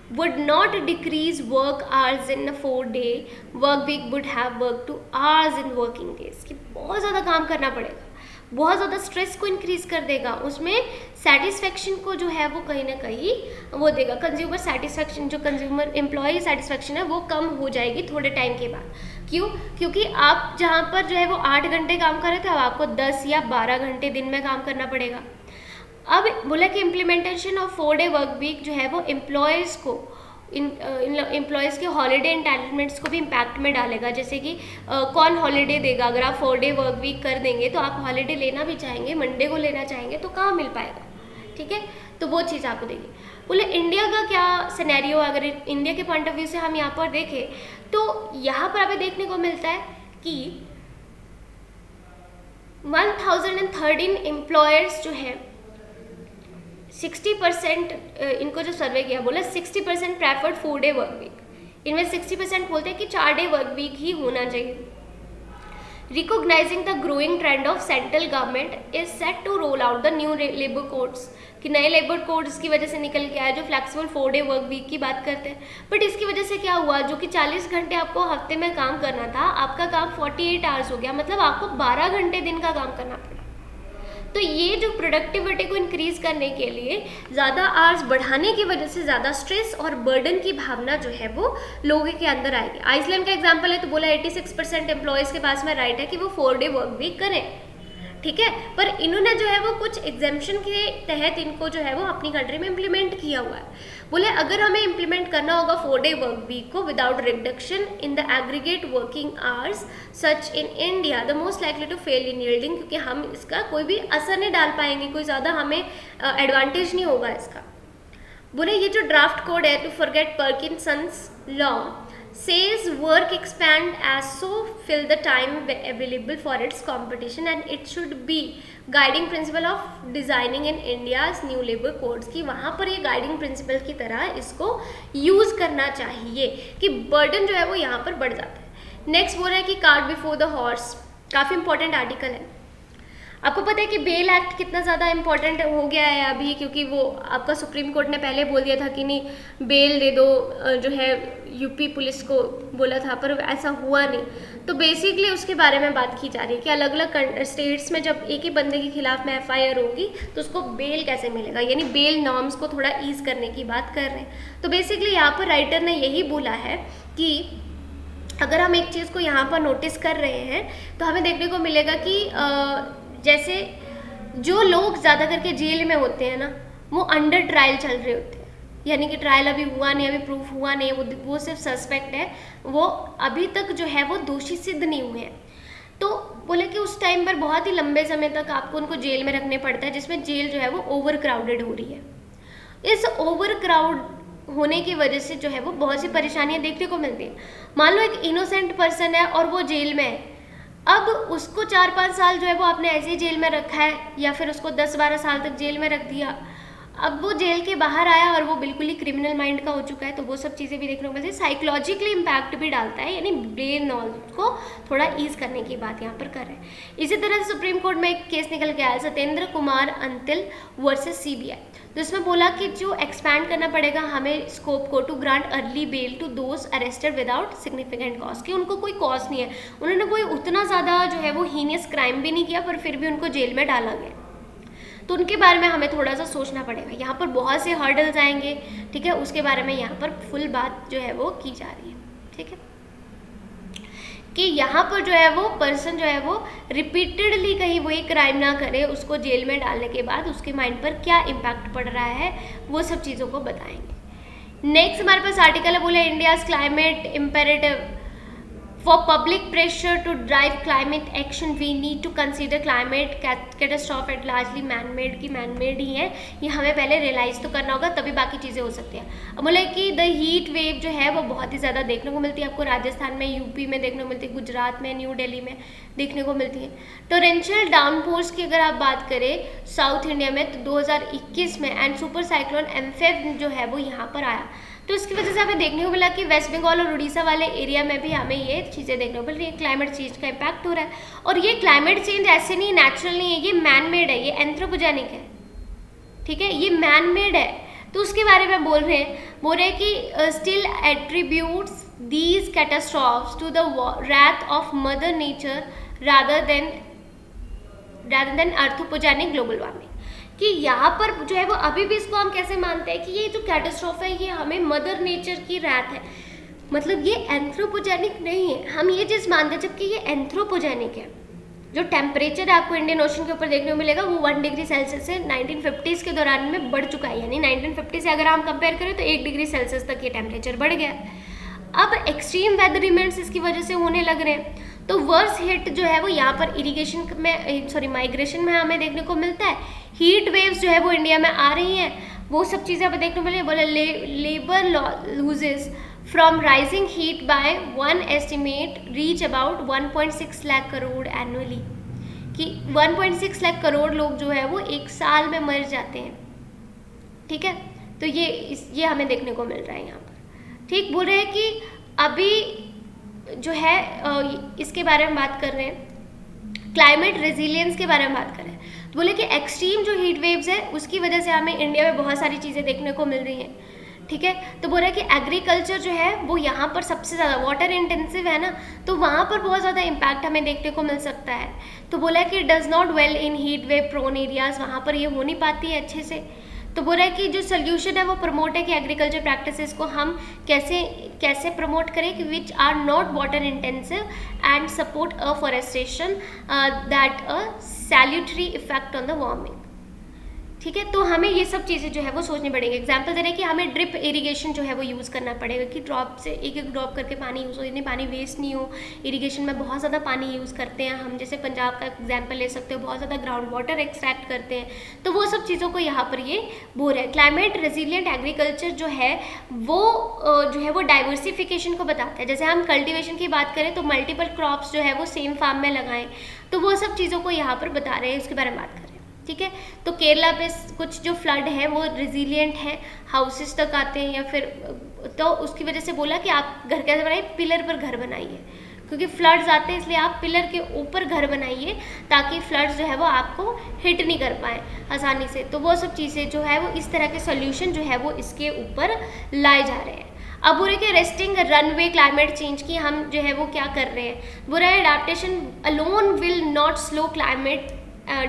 would not decrease work hours in a 4 day work week would have work 2 hours in working days। कि बहुत ज़्यादा काम करना पड़ेगा, बहुत ज़्यादा स्ट्रेस को इंक्रीज कर देगा, उसमें सेटिस्फेक्शन को जो है वो कहीं ना कहीं वो देगा। कंज्यूमर सेटिस्फेक्शन, जो कंज्यूमर एम्प्लॉय सेटिस्फेक्शन है वो कम हो जाएगी थोड़े टाइम के बाद। क्यों? क्योंकि आप जहाँ पर जो है वो 8 घंटे काम कर रहे थे, अब आपको 10 या 12 घंटे दिन में काम करना पड़ेगा। अब बोला कि implementation of 4 day work week जो है वो एम्प्लॉयज़ को एम्प्लॉयज़ के हॉलीडे एंटाइटलमेंट्स को भी इम्पैक्ट में डालेगा। जैसे कि कौन हॉलीडे देगा? अगर आप 4 डे वर्क वीक कर देंगे तो आप हॉलीडे लेना भी चाहेंगे, मंडे को लेना चाहेंगे तो कहाँ मिल पाएगा? ठीक है, तो वो चीज़ आपको देगी। बोले इंडिया का क्या सिनेरियो, अगर इंडिया के पॉइंट ऑफ व्यू से हम यहाँ पर देखें तो यहाँ पर हमें देखने को मिलता है कि 1013 एम्प्लॉयर्स जो है 60% इनको जो सर्वे किया, बोला 60% प्रेफर्ड 4 डे वर्क वीक, इनमें 60% बोलते हैं कि 4 डे वर्क वीक ही होना चाहिए। Recognising the growing trend of central government is set to roll out the new labour codes, कि नए लेबर कोड्स की वजह से निकल के आया जो फ्लेक्सिबल 4 डे वर्क वीक की बात करते हैं। बट इसकी वजह से क्या हुआ, जो कि 40 घंटे आपको हफ्ते में काम करना था, आपका काम 48 आवर्स हो गया, मतलब आपको 12 घंटे दिन का काम करना पड़ा। तो ये जो प्रोडक्टिविटी को इंक्रीज करने के लिए ज़्यादा आवर्स बढ़ाने की वजह से ज़्यादा स्ट्रेस और बर्डन की भावना जो है वो लोगों के अंदर आएगी। आइसलैंड का एग्जांपल है तो बोला 86% एम्प्लॉयज़ के पास में राइट है कि वो 4 डे वर्क वीक करें। ठीक है, पर इन्होंने जो है वो कुछ एग्जेम्पशन के तहत इनको जो है वो अपनी कंट्री में इम्प्लीमेंट किया हुआ है। बोले अगर हमें इम्प्लीमेंट करना होगा 4 डे वर्क वीक को without reduction in the aggregate working hours such in India the most likely to fail in yielding, क्योंकि हम इसका कोई भी असर नहीं डाल पाएंगे, कोई ज़्यादा हमें एडवांटेज नहीं होगा इसका। बोले ये जो ड्राफ्ट कोड है to forget Parkinson's law says work expand as so fill the time available for its competition and it should be guiding principle of designing in India's new labor codes, कि वहाँ पर ये guiding principle की तरह इसको use करना चाहिए कि burden जो है वो यहाँ पर बढ़ जाता है। नेक्स्ट बोल रहा है कि कार्ड बिफोर द हॉर्स, काफ़ी इंपॉर्टेंट आर्टिकल है। आपको पता है कि बेल एक्ट कितना ज़्यादा इम्पॉर्टेंट हो गया है अभी, क्योंकि वो आपका सुप्रीम कोर्ट ने पहले बोल दिया था कि नहीं बेल दे दो, जो है यूपी पुलिस को बोला था, पर ऐसा हुआ नहीं। तो बेसिकली उसके बारे में बात की जा रही है कि अलग अलग स्टेट्स में जब एक ही बंदे के खिलाफ में FIR होगी तो उसको बेल कैसे मिलेगा, यानी बेल नॉर्म्स को थोड़ा ईज करने की बात कर रहे हैं। तो बेसिकली यहाँ पर राइटर ने यही बोला है कि अगर हम एक चीज़ को यहाँ पर नोटिस कर रहे हैं तो हमें देखने को मिलेगा कि जैसे जो लोग ज़्यादा करके जेल में होते हैं ना, वो अंडर ट्रायल चल रहे होते हैं, यानी कि ट्रायल अभी हुआ नहीं, अभी प्रूफ हुआ नहीं, वो सिर्फ सस्पेक्ट है, वो अभी तक जो है वो दोषी सिद्ध नहीं हुए हैं। तो बोले कि उस टाइम पर बहुत ही लंबे समय तक आपको उनको जेल में रखने पड़ता है, जिसमें जेल जो है वो ओवर क्राउडेड हो रही है। इस ओवर क्राउड होने की वजह से जो है वो बहुत सी परेशानियाँ देखने को मिलती हैं। मान लो एक इनोसेंट पर्सन है और वो जेल में है, अब उसको 4-5 साल जो है वो आपने ऐसे ही जेल में रखा है या फिर उसको 10-12 साल तक जेल में रख दिया। अब वो जेल के बाहर आया और वो बिल्कुल ही क्रिमिनल माइंड का हो चुका है, तो वो सब चीज़ें भी देखने को मिलती है। साइकोलॉजिकली इम्पैक्ट भी डालता है, यानी ब्रेन नॉलेज को थोड़ा ईज करने की बात यहाँ पर कर रहे हैं। इसी तरह से सुप्रीम कोर्ट में एक केस निकल के आया, सत्येंद्र कुमार अंतिल वर्सेस सीबीआई, तो इसमें बोला कि जो एक्सपैंड करना पड़ेगा हमें स्कोप को to grant early bail to those arrested without significant cause, कि उनको कोई कॉज नहीं है, उन्होंने कोई उतना ज़्यादा जो है वो हीनियस क्राइम भी नहीं किया, पर फिर भी उनको जेल में डाला गया, तो उनके बारे में हमें थोड़ा सा सोचना पड़ेगा। यहाँ पर बहुत से हर्डल्स आएंगे, ठीक है, उसके बारे में यहाँ पर फुल बात जो है वो की जा रही है, ठीक है, कि यहाँ पर जो है वो पर्सन जो है वो रिपीटेडली कहीं वही क्राइम ना करे, उसको जेल में डालने के बाद उसके माइंड पर क्या इम्पैक्ट पड़ रहा है, वो सब चीज़ों को बताएंगे। नेक्स्ट हमारे पास आर्टिकल है, बोले India's climate imperative For public pressure to drive climate action, we need to consider climate catastrophe at largely man-made, की man-made ही है, ये हमें पहले रियलाइज़ तो करना होगा, तभी बाकी चीज़ें हो सकती हैं। अब बोले कि द हीट वेव जो है वो बहुत ही ज़्यादा देखने को मिलती है, आपको राजस्थान में, यूपी में देखने को मिलती है, गुजरात में, न्यू दिल्ली में देखने को मिलती है। टोरेंशियल डाउनपोर्स की अगर आप बात करें साउथ इंडिया में, तो 2021 में एंड सुपर साइक्लोन एम्फेब जो है वो यहाँ पर आया, तो इसकी वजह से हमें देखने को मिला कि वेस्ट बंगाल और उड़ीसा वाले एरिया में भी हमें ये चीज़ें देखने को मिल रही है, क्लाइमेट चेंज का इम्पैक्ट हो रहा है। और ये क्लाइमेट चेंज ऐसे नहीं नेचुरल नहीं है, ये मैन मेड है, ये एंथ्रोपोजेनिक है, ठीक है, ये मैन मेड है, तो उसके बारे में बोल रहे हैं कि still attributes these catastrophes to the wrath of mother nature rather than anthropogenic global warming, कि यहाँ पर जो है वो अभी भी इसको हम कैसे मानते हैं कि ये जो कैटास्ट्रॉफ है ये हमें मदर नेचर की रात है, मतलब ये एंथ्रोपोजेनिक नहीं है, हम ये चीज़ मानते हैं, जबकि ये एंथ्रोपोजेनिक है। जो टेम्परेचर आपको इंडियन ओशन के ऊपर देखने को मिलेगा वो 1 डिग्री सेल्सियस से 1950s के दौरान में बढ़ चुका है, यानी 1950 से अगर हम कंपेयर करें तो 1 डिग्री सेल्सियस तक ये टेम्परेचर बढ़ गया है। अब एक्सट्रीम वेदर इवेंट्स इसकी वजह से होने लग रहे हैं, तो वर्स हिट जो है वो यहाँ पर इरिगेशन में माइग्रेशन में हमें देखने को मिलता है। हीट वेव्स जो है वो इंडिया में आ रही हैं, वो सब चीज़ें हमें देखने को मिली। बोले labour loses from rising heat by one estimate reach about 1.6 lakh crore annually, कि 1.6 लाख करोड़ लोग जो है वो एक साल में मर जाते हैं, ठीक है, तो ये हमें देखने को मिल रहा है यहाँ पर। ठीक बोल रहे हैं कि अभी जो है इसके बारे में बात कर रहे हैं, क्लाइमेट रेजिलियंस के बारे में बात कर रहे हैं, तो बोले कि एक्सट्रीम जो हीट वेव्स है उसकी वजह से हमें इंडिया में बहुत सारी चीज़ें देखने को मिल रही हैं, ठीक है, तो बोल रहा है कि एग्रीकल्चर जो है वो यहाँ पर सबसे ज़्यादा वाटर इंटेंसिव है ना, तो वहाँ पर बहुत ज़्यादा इम्पैक्ट हमें देखने को मिल सकता है। तो बोला है कि does not well in heat wave prone areas, वहाँ पर ये हो नहीं पाती है अच्छे से। तो बोल रहा है कि जो सोल्यूशन है वो प्रमोट है कि एग्रीकल्चर प्रैक्टिसेस को हम कैसे प्रमोट करें कि which are not water intensive and support afforestation that a salutary effect on the warming, ठीक है, तो हमें ये सब चीज़ें जो है वो सोचनी पड़ेगी। एग्जाम्पल दे रहे हैं कि हमें ड्रिप इरिगेशन जो है वो यूज़ करना पड़ेगा, कि ड्रॉप से एक एक ड्रॉप करके पानी यूज़ हो, इतनी पानी वेस्ट नहीं हो। इरिगेशन में बहुत ज़्यादा पानी यूज़ करते हैं हम, जैसे पंजाब का एग्जाम्पल ले सकते हो, बहुत ज़्यादा ग्राउंड वाटर एक्सट्रैक्ट करते हैं, तो वो सब चीज़ों को यहाँ पर ये बोल है। क्लाइमेट रेजिलियंट एग्रीकल्चर जो है वो डाइवर्सिफिकेशन को बताता है। जैसे हम कल्टिवेशन की बात करें तो मल्टीपल क्रॉप्स जो है वो सेम फार्म में लगाएं, तो वो सब चीज़ों को यहाँ पर बता रहे हैं, उसके बारे में बात करें, ठीक है। तो केरला पे कुछ जो फ्लड है वो रेजिलियंट है, हाउसेस तक आते हैं, या फिर तो उसकी वजह से बोला कि आप घर कैसे बनाइए, पिलर पर घर बनाइए, क्योंकि फ्लड्स आते हैं इसलिए आप पिलर के ऊपर घर बनाइए ताकि फ्लड्स जो है वो आपको हिट नहीं कर पाए आसानी से। तो वो सब चीज़ें जो है वो इस तरह के सोल्यूशन जो है वो इसके ऊपर लाए जा रहे हैं। अब बुरे के रेस्टिंग रनवे क्लाइमेट चेंज की हम जो है वो क्या कर रहे हैं, बुरा adaptation alone will not slow climate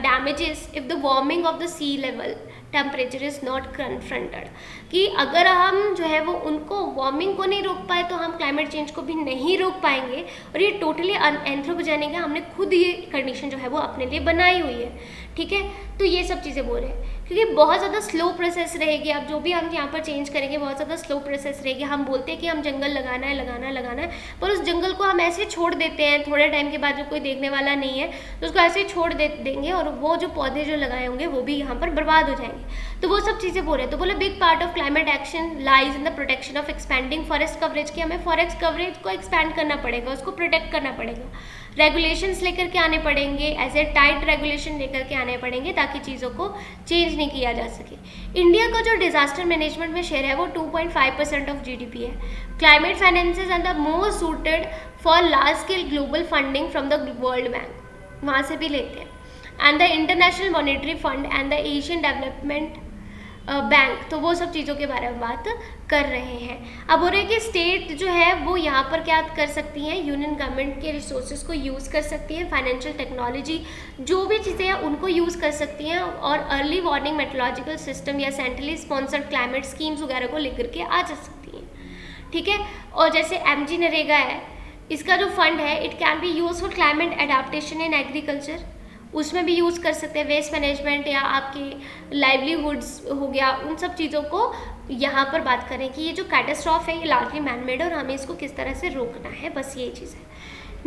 damages if the warming of the sea level temperature is not confronted, कि अगर हम जो है वो उनको वार्मिंग को नहीं रोक पाए तो हम क्लाइमेट चेंज को भी नहीं रोक पाएंगे, और ये टोटली एंथ्रोपोजेनिक है, हमने खुद ये कंडीशन जो है वो अपने लिए बनाई हुई है, ठीक है। तो ये सब चीज़ें बोल रहे हैं, क्योंकि बहुत ज़्यादा स्लो प्रोसेस रहेगी। अब जो भी हम यहाँ पर चेंज करेंगे बहुत ज़्यादा स्लो प्रोसेस रहेगी। हम बोलते हैं कि हम जंगल लगाना है, पर उस जंगल को हम ऐसे छोड़ देते हैं, थोड़े टाइम के बाद जो कोई देखने वाला नहीं है तो उसको ऐसे छोड़ देंगे, और वो जो पौधे जो लगाए होंगे वो भी यहाँ पर बर्बाद हो जाएंगे। तो वो सब चीज़ें बोल रहे हैं। तो बोले big part of climate action lies in the protection of expanding forest coverage, की हमें फॉरेस्ट कवरेज को एक्सपैंड करना पड़ेगा, उसको प्रोटेक्ट करना पड़ेगा। रेगुलेशंस लेकर के आने पड़ेंगे, ऐसे टाइट रेगुलेशन लेकर के आने पड़ेंगे ताकि चीज़ों को चेंज नहीं किया जा सके। इंडिया का जो डिजास्टर मैनेजमेंट में शेयर है वो 2.5% ऑफ जीडीपी है। Climate finances are the most suited for large scale global funding from the World Bank, वहाँ से भी लेते हैं, and the International Monetary Fund and the Asian Development Bank, तो वो सब चीज़ों के बारे में बात कर रहे हैं। अब हो रहा है कि स्टेट जो है वो यहाँ पर क्या कर सकती हैं, यूनियन गवर्नमेंट के रिसोर्सेज को यूज़ कर सकती हैं, फाइनेंशियल टेक्नोलॉजी जो भी चीज़ें हैं उनको यूज़ कर सकती हैं, और अर्ली वार्निंग मेट्रोलॉजिकल सिस्टम या सेंट्रली स्पॉन्सर्ड क्लाइमेट स्कीम्स वगैरह को लेकर के आ जा सकती हैं, ठीक है। और जैसे MG नरेगा है, इसका जो फंड है it can be use for climate adaptation in agriculture, उसमें भी यूज़ कर सकते हैं। वेस्ट मैनेजमेंट या आपके लाइवलीहुड्स हो गया, उन सब चीज़ों को यहाँ पर बात करें कि ये जो कैटास्ट्रॉफ है ये लार्जली मैनमेड है और हमें इसको किस तरह से रोकना है, बस ये चीज़ है।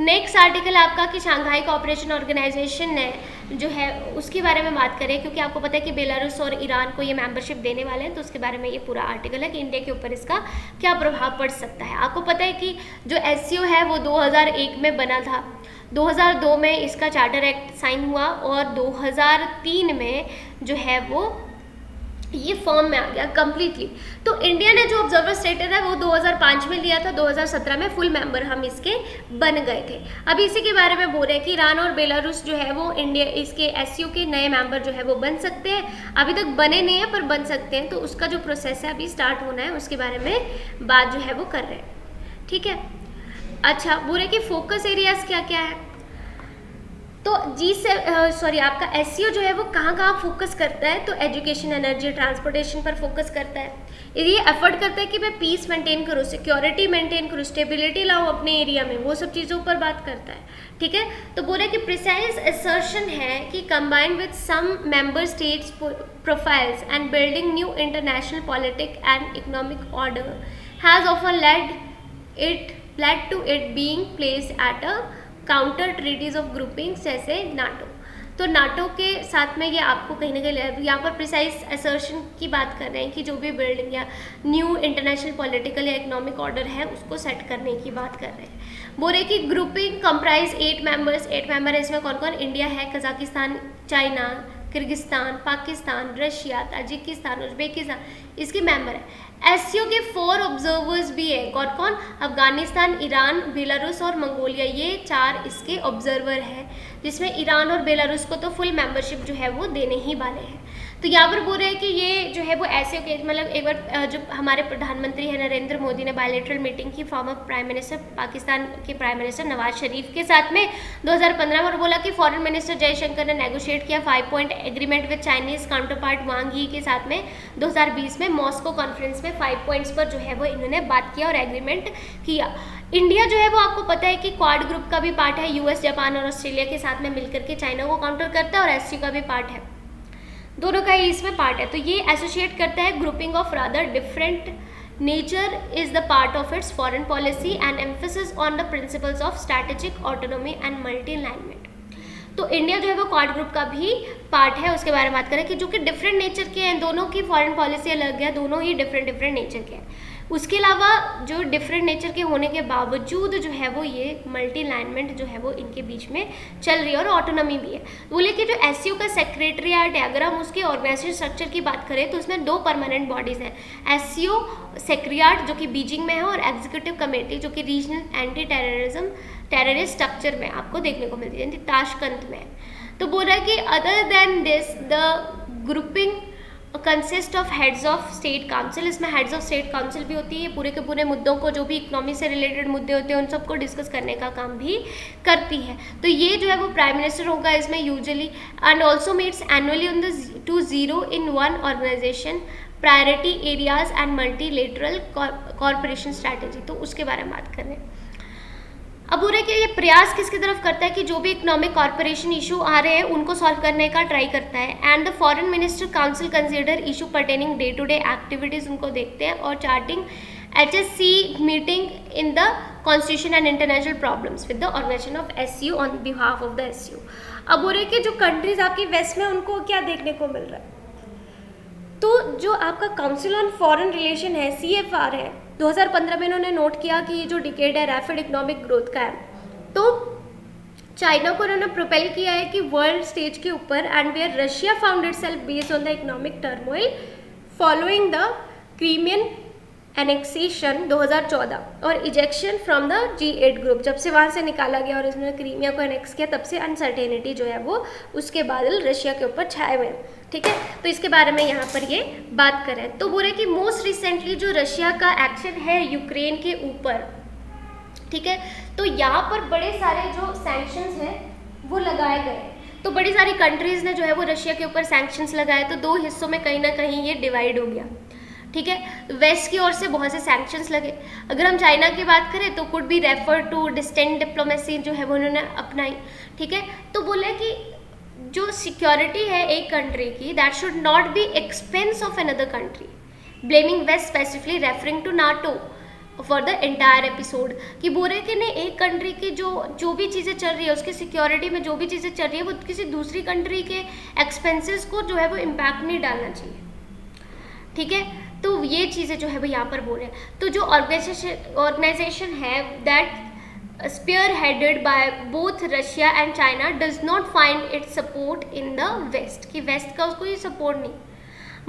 नेक्स्ट आर्टिकल आपका कि शंघाई कोऑपरेशन ऑर्गेनाइजेशन है जो है उसके बारे में बात करें, क्योंकि आपको पता है कि बेलारूस और ईरान को ये मेंबरशिप देने वाले हैं, तो उसके बारे में ये पूरा आर्टिकल है कि इंडिया के ऊपर इसका क्या प्रभाव पड़ सकता है। आपको पता है कि जो SCO है वो 2001 में बना था, 2002 में इसका चार्टर एक्ट साइन हुआ और 2003 में जो है वो ये फॉर्म में आ गया कम्प्लीटली। तो इंडिया ने जो ऑब्जर्वर स्टेटस है वो 2005 में लिया था, 2017 में फुल मेंबर हम इसके बन गए थे। अब इसी के बारे में बोल रहे हैं कि ईरान और बेलारूस जो है वो इंडिया इसके SCO के नए मेंबर जो है वो बन सकते हैं, अभी तक बने नहीं है पर बन सकते हैं, तो उसका जो प्रोसेस है अभी स्टार्ट होना है, उसके बारे में बात जो है वो कर रहे हैं, ठीक है। अच्छा, बोल रहे कि फोकस एरियाज क्या क्या है, तो आपका SCO जो है वो कहाँ कहाँ फोकस करता है, तो एजुकेशन, एनर्जी, ट्रांसपोर्टेशन पर फोकस करता है। ये एफर्ट करता है कि मैं पीस मेंटेन करूँ, सिक्योरिटी मेंटेन करूँ, स्टेबिलिटी लाऊँ अपने एरिया में, वो सब चीज़ों पर बात करता है, ठीक है। तो बोला कि प्रिसाइज असर्शन है कि combined with some member states profiles and building new international politic and economic order has often led to it being placed at a counter treaties of groupings जैसे नाटो। तो नाटो के साथ में ये आपको कहीं ना कहीं यहाँ पर प्रिसाइज असर्शन की बात कर रहे हैं कि जो भी बिल्डिंग या न्यू इंटरनेशनल पॉलिटिकल या इकोनॉमिक ऑर्डर है उसको सेट करने की बात कर रहे हैं। बोल रहे कि ग्रुपिंग कंप्राइज 8 मेंबर है, इसमें कौन कौन, इंडिया है, Kazakhstan, China, Kyrgyzstan, Pakistan, Russia, Tajikistan, Uzbekistan इसके मेंबर है। SCO के 4 ऑब्जर्वर्स भी है, कौन कौन, अफगानिस्तान, ईरान, बेलारूस और मंगोलिया, ये 4 इसके ऑब्जर्वर है, जिसमें ईरान और बेलारूस को तो फुल मेंबरशिप जो है वो देने ही वाले हैं। तो यहाँ पर बोल रहे हैं कि ये जो है वो ऐसे मतलब एक बार जो हमारे प्रधानमंत्री है नरेंद्र मोदी ने बायलैटरल मीटिंग की फॉर्मर प्राइम मिनिस्टर पाकिस्तान के प्राइम मिनिस्टर नवाज शरीफ के साथ में 2015 में, और बोला कि फॉरेन मिनिस्टर जयशंकर ने नेगोशिएट किया 5 point agreement with Chinese counterpart Wang Yi के साथ में 2020 में मॉस्को कॉन्फ्रेंस में 5 पॉइंट्स पर जो है वो इन्होंने बात किया और एग्रीमेंट किया। इंडिया जो है वो आपको पता है कि क्वाड ग्रुप का भी पार्ट है, US, जापान और ऑस्ट्रेलिया के साथ में मिलकर के चाइना को काउंटर करता है, और SCO का भी पार्ट है, दोनों का ही इसमें पार्ट है। तो ये एसोसिएट करता है grouping of rather different nature is the part of its foreign policy and emphasis on the principles of strategic autonomy and multi alignment. तो इंडिया जो है वो क्वाड ग्रुप का भी पार्ट है, उसके बारे में बात करें कि जो कि डिफरेंट नेचर के हैं, दोनों की फॉरेन पॉलिसी अलग है, दोनों ही डिफरेंट नेचर के हैं। उसके अलावा जो डिफरेंट नेचर के होने के बावजूद जो है वो ये मल्टी अलाइनमेंट जो है वो इनके बीच में चल रही है और ऑटोनॉमी भी है। बोले कि जो SCO का सेक्रेटरीट है, अगर हम उसके ऑर्गेनाइजेशन स्ट्रक्चर की बात करें तो उसमें 2 परमानेंट बॉडीज़ हैं, SCO सेक्रेटरीट जो कि बीजिंग में है और एग्जीक्यूटिव कमेटी जो कि रीजनल एंटी टेररिस्ट स्ट्रक्चर में आपको देखने को मिलती है, ताशकंद में। तो बोल रहा है कि other than this the grouping consist of heads of state council, इसमें हेड्स ऑफ स्टेट काउंसिल भी होती है, ये पूरे के पूरे मुद्दों को जो भी इकोनॉमी से रिलेटेड मुद्दे होते हैं उन सबको डिस्कस करने का काम भी करती है। तो ये जो है वो प्राइम मिनिस्टर होगा इसमें usually, and also meets annually on the 2 0 in 1 organisation, priority areas and multilateral corporation strategy. तो उसके बारे में बात कर रहे हैं। अब हो रहा है कि ये प्रयास किसकी तरफ करता है कि जो भी इकोनॉमिक कॉर्पोरेशन इशू आ रहे हैं उनको सॉल्व करने का ट्राई करता है। And the foreign minister council consider issue pertaining day to day activities उनको देखते हैं और charting HSC meeting in the constitution and international problems with the organisation of SCO on behalf of the SCO। अब हो रहा है कि जो कंट्रीज आपकी वेस्ट में उनको क्या देखने को मिल रहा है, तो जो आपका काउंसिल ऑन फॉरेन रिलेशन है, CFR है, 2015 में इन्होंने नोट किया कि ये जो डिकेड है रैपिड इकोनॉमिक ग्रोथ का है, तो चाइना को उन्होंने प्रोपेल किया है कि वर्ल्ड स्टेज के ऊपर, and where Russia found itself based on the economic turmoil following the Crimean annexation 2014 और ejection from the G8 group. जब से वहाँ से निकाला गया और इसने क्रीमिया को एनेक्स किया, तब से अनसर्टेनिटी जो है वो उसके बादल रशिया के ऊपर छाए हुए हैं। ठीक है, तो इसके बारे में यहाँ पर ये बात करें तो बोले कि मोस्ट रिसेंटली जो रशिया का एक्शन है यूक्रेन के ऊपर, ठीक है, तो यहाँ पर बड़े सारे जो सैंक्शंस हैं वो लगाए गए। तो बड़ी सारी कंट्रीज़ ने जो है वो रशिया के ऊपर सैंक्शंस लगाए, तो दो हिस्सों में कहीं ना कहीं ये डिवाइड हो गया। ठीक है, वेस्ट की ओर से बहुत से सैंक्शंस लगे। अगर हम चाइना की बात करें तो could be refer to distant diplomacy जो है वो उन्होंने अपनाई। ठीक है, तो बोले कि जो सिक्योरिटी है एक कंट्री की, that should not be expense of another country, blaming West specifically referring to NATO for the entire episode. कि बोल रहे कि नहीं, एक कंट्री की जो भी चीज़ें चल रही है, उसकी सिक्योरिटी में जो भी चीज़ें चल रही है, वो किसी दूसरी कंट्री के एक्सपेंसेस को जो है वो इम्पैक्ट नहीं डालना चाहिए। ठीक है, तो ये चीज़ें जो है वो यहाँ पर बोल रहे हैं। तो जो ऑर्गेनाइजेशन है that spearheaded by both Russia and China does not find its support in the West, कि वेस्ट का उसको ये सपोर्ट नहीं।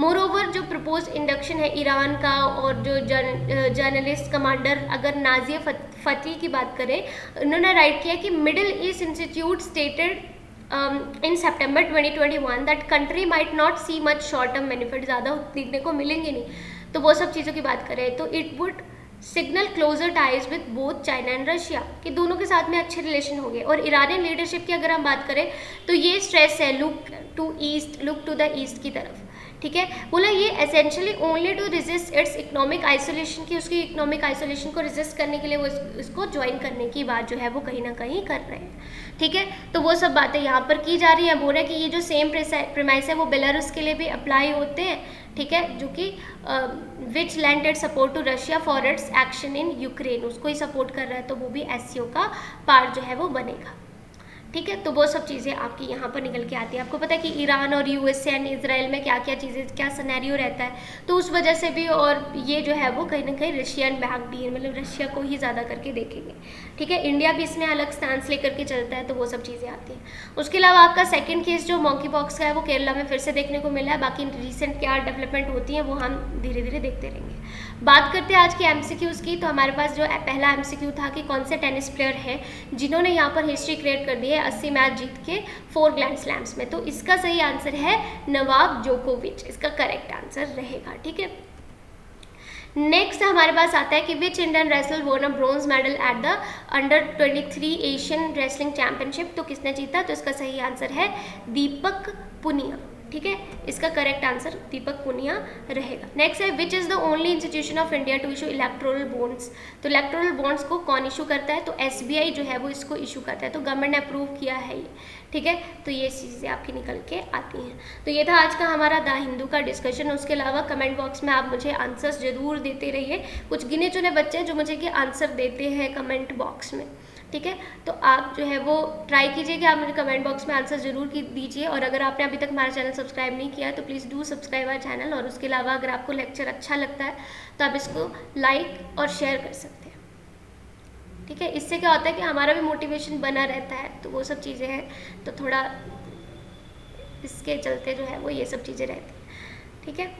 मोर ओवर जो प्रपोज इंडक्शन है ईरान का, और जो जर्नलिस्ट कमांडर अगर नाजिया फती की बात करें, उन्होंने राइट किया कि middle east institute stated in September 2021 that country might not see much short term benefit, ज़्यादा देखने को मिलेंगे नहीं। तो वो सब चीज़ों की बात करें तो it would signal closer ties with both China and Russia, कि दोनों के साथ में अच्छे रिलेशन हो गए। और ईरानियन लीडरशिप की अगर हम बात करें तो ये स्ट्रेस है लुक टू द ईस्ट की तरफ। ठीक है, बोला ये essentially only to resist its economic isolation, की उसकी इकोनॉमिक आइसोलेशन को रेजिस्ट करने के लिए वो इसको ज्वाइन करने की बात जो है वो कहीं ना कहीं कर रहे हैं। ठीक है, तो वो सब बातें यहाँ पर की जा रही हैं। बोल रहे हैं कि ये जो सेम प्रेमाइस है वो बेलारूस के लिए भी अप्लाई होते हैं। ठीक है, जो कि which lended support to Russia for its action in Ukraine, उसको ही सपोर्ट कर रहा है, तो वो भी एससीओ का पार्ट जो है वो बनेगा। ठीक है, तो वो सब चीज़ें आपकी यहाँ पर निकल के आती है। आपको पता है कि ईरान और यूएसए एंड इजराइल में क्या क्या चीज़ें, क्या सिनेरियो रहता है, तो उस वजह से भी, और ये जो है वो कहीं ना कहीं रशियन बैक्ड ही, मतलब रशिया को ही ज़्यादा करके देखेंगे। ठीक है, इंडिया भी इसमें अलग स्टैंस लेकर के चलता है, तो वो सब चीज़ें आती हैं। उसके अलावा आपका सेकेंड केस जो मॉन्की पॉक्स का है वो केरला में फिर से देखने को मिला है। बाकी रिसेंट क्या डेवलपमेंट होती है वो हम धीरे धीरे देखते रहेंगे। बात करते हैं आज के एमसीक्यूज़ की, तो हमारे पास जो पहला एमसीक्यू था कि कौन से टेनिस प्लेयर है जिन्होंने यहाँ पर हिस्ट्री क्रिएट कर दी है 80 मैच जीत के 4 ग्रैंड स्लैम्स में, तो इसका सही आंसर है नोवाक जोकोविच, इसका करेक्ट आंसर रहेगा। ठीक है, नेक्स्ट हमारे पास आता है कि विच Indian wrestler won a bronze medal at the under 23 Asian wrestling championship, तो किसने जीता, तो इसका सही आंसर है दीपक पुनिया। ठीक है, इसका करेक्ट आंसर दीपक पुनिया रहेगा। नेक्स्ट है which is the only institution of India to issue electoral bonds, तो इलेक्टोरल बॉन्ड्स को कौन इशू करता है, तो एसबीआई जो है वो इसको इशू करता है, तो गवर्नमेंट ने अप्रूव किया है ये। ठीक है, तो ये चीज़ें आपकी निकल के आती हैं। तो ये था आज का हमारा द हिंदू का डिस्कशन। उसके अलावा कमेंट बॉक्स में आप मुझे आंसर्स जरूर देते रहिए। कुछ गिने चुने बच्चे हैं जो मुझे कि आंसर देते हैं कमेंट बॉक्स में। ठीक है, तो आप जो है वो ट्राई कीजिए कि आप मुझे कमेंट बॉक्स में आंसर जरूर दीजिए। और अगर आपने अभी तक हमारा चैनल सब्सक्राइब नहीं किया है तो please do subscribe our channel. और उसके अलावा अगर आपको लेक्चर अच्छा लगता है तो आप इसको लाइक और शेयर कर सकते हैं। ठीक है, इससे क्या होता है कि हमारा भी मोटिवेशन बना रहता है, तो वो सब चीज़ें हैं, तो थोड़ा इसके चलते जो है वो ये सब चीज़ें रहती हैं। ठीक है।